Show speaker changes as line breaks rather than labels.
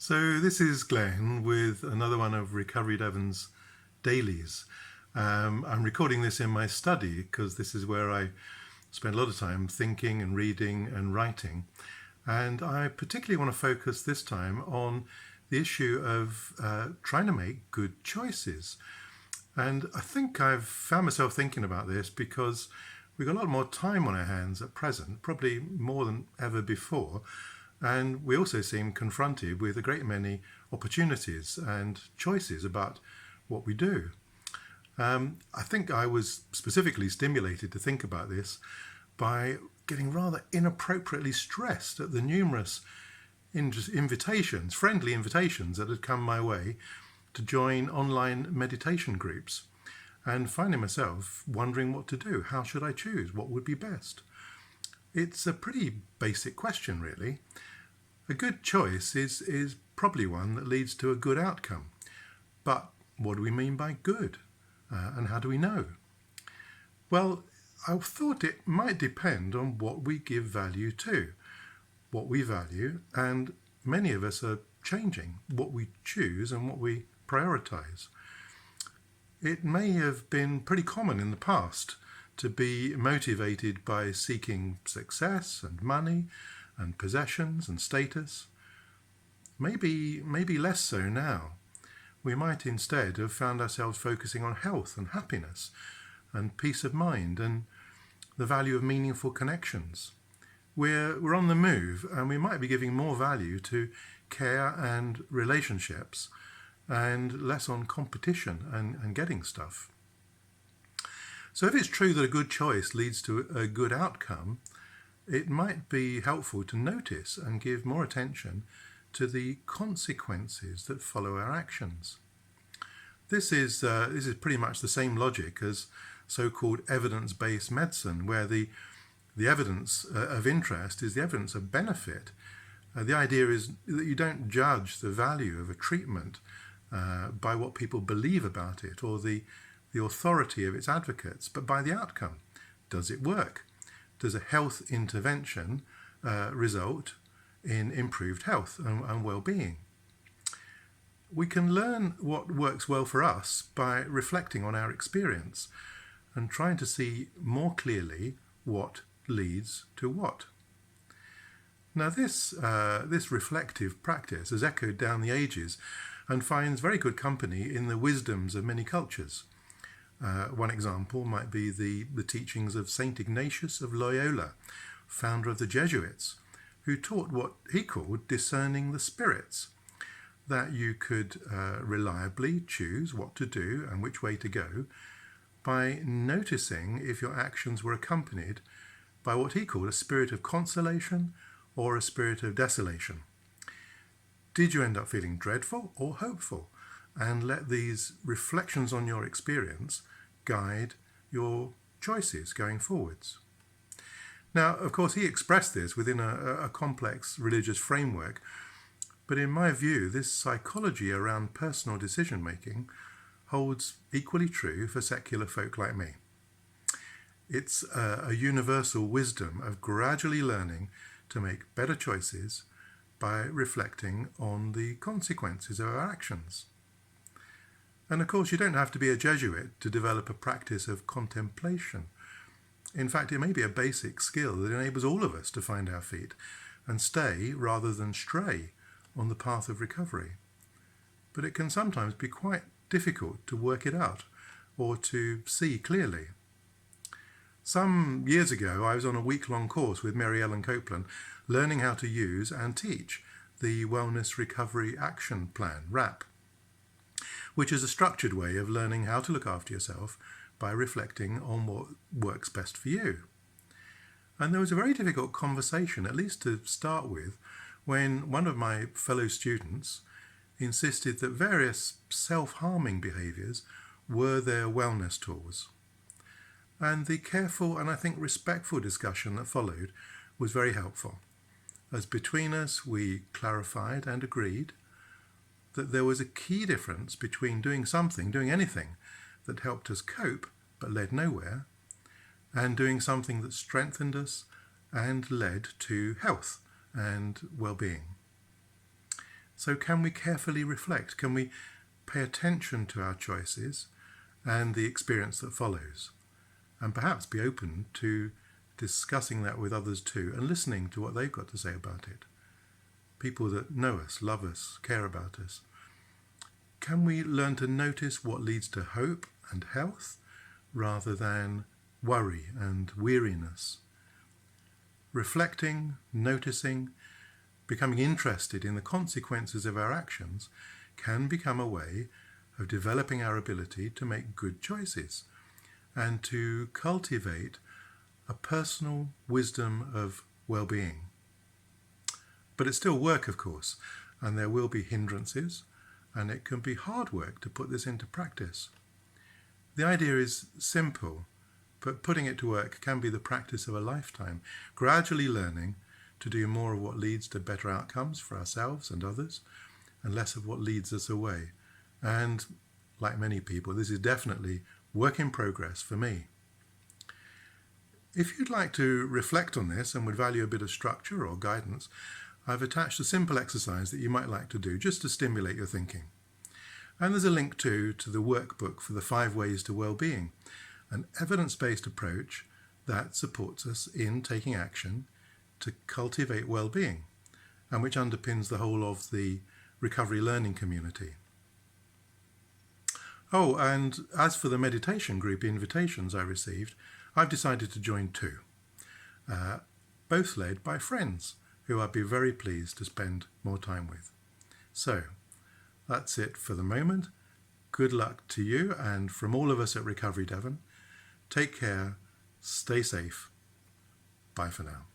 So this is Glenn with another one of Recovery Devon's dailies. I'm recording this in my study because this is where I spend a lot of time thinking and reading and writing. And I particularly want to focus this time on the issue of trying to make good choices. And I think I've found myself thinking about this because we've got a lot more time on our hands at present, probably more than ever before. And we also seem confronted with a great many opportunities and choices about what we do. I think I was specifically stimulated to think about this by getting rather inappropriately stressed at the numerous invitations, friendly invitations that had come my way to join online meditation groups, and finding myself wondering what to do. How should I choose? What would be best? It's a pretty basic question, really. A good choice is probably one that leads to a good outcome. But what do we mean by good? And how do we know? Well, I thought it might depend on what we give value to, what we value, and many of us are changing what we choose and what we prioritize. It may have been pretty common in the past to be motivated by seeking success and money and possessions and status. Maybe less so now. We might instead have found ourselves focusing on health and happiness and peace of mind and the value of meaningful connections. We're on the move, and we might be giving more value to care and relationships and less on competition and getting stuff. So if it's true that a good choice leads to a good outcome, it might be helpful to notice and give more attention to the consequences that follow our actions. This is pretty much the same logic as so-called evidence-based medicine, where the evidence of interest is the evidence of benefit. The idea is that you don't judge the value of a treatment by what people believe about it or the authority of its advocates, but by the outcome. Does it work? Does a health intervention result in improved health and well-being? We can learn what works well for us by reflecting on our experience and trying to see more clearly what leads to what. Now this reflective practice has echoed down the ages and finds very good company in the wisdoms of many cultures. One example might be the teachings of Saint Ignatius of Loyola, founder of the Jesuits, who taught what he called discerning the spirits, that you could reliably choose what to do and which way to go by noticing if your actions were accompanied by what he called a spirit of consolation or a spirit of desolation. Did you end up feeling dreadful or hopeful? And let these reflections on your experience guide your choices going forwards. Now, of course, he expressed this within a complex religious framework, but in my view, this psychology around personal decision-making holds equally true for secular folk like me. It's a universal wisdom of gradually learning to make better choices by reflecting on the consequences of our actions. And of course, you don't have to be a Jesuit to develop a practice of contemplation. In fact, it may be a basic skill that enables all of us to find our feet and stay rather than stray on the path of recovery. But it can sometimes be quite difficult to work it out or to see clearly. Some years ago, I was on a week-long course with Mary Ellen Copeland, learning how to use and teach the Wellness Recovery Action Plan, WRAP, which is a structured way of learning how to look after yourself by reflecting on what works best for you. And there was a very difficult conversation, at least to start with, when one of my fellow students insisted that various self-harming behaviours were their wellness tools. And the careful and I think respectful discussion that followed was very helpful, as between us we clarified and agreed that there was a key difference between doing anything that helped us cope but led nowhere, and doing something that strengthened us and led to health and well-being. So can we carefully reflect? Can we pay attention to our choices and the experience that follows? And perhaps be open to discussing that with others too and listening to what they've got to say about it. People that know us, love us, care about us. Can we learn to notice what leads to hope and health rather than worry and weariness? Reflecting, noticing, becoming interested in the consequences of our actions can become a way of developing our ability to make good choices and to cultivate a personal wisdom of well-being. But it's still work, of course, and there will be hindrances, and it can be hard work to put this into practice. The idea is simple, but putting it to work can be the practice of a lifetime, gradually learning to do more of what leads to better outcomes for ourselves and others, and less of what leads us away. And like many people, this is definitely work in progress for me. If you'd like to reflect on this and would value a bit of structure or guidance, I've attached a simple exercise that you might like to do just to stimulate your thinking. And there's a link too to the workbook for the 5 Ways to Wellbeing, an evidence-based approach that supports us in taking action to cultivate well-being, and which underpins the whole of the recovery learning community. Oh, and as for the meditation group invitations I received, I've decided to join 2, both led by friends who I'd be very pleased to spend more time with. So, that's it for the moment. Good luck to you, and from all of us at Recovery Devon, take care, stay safe. Bye for now.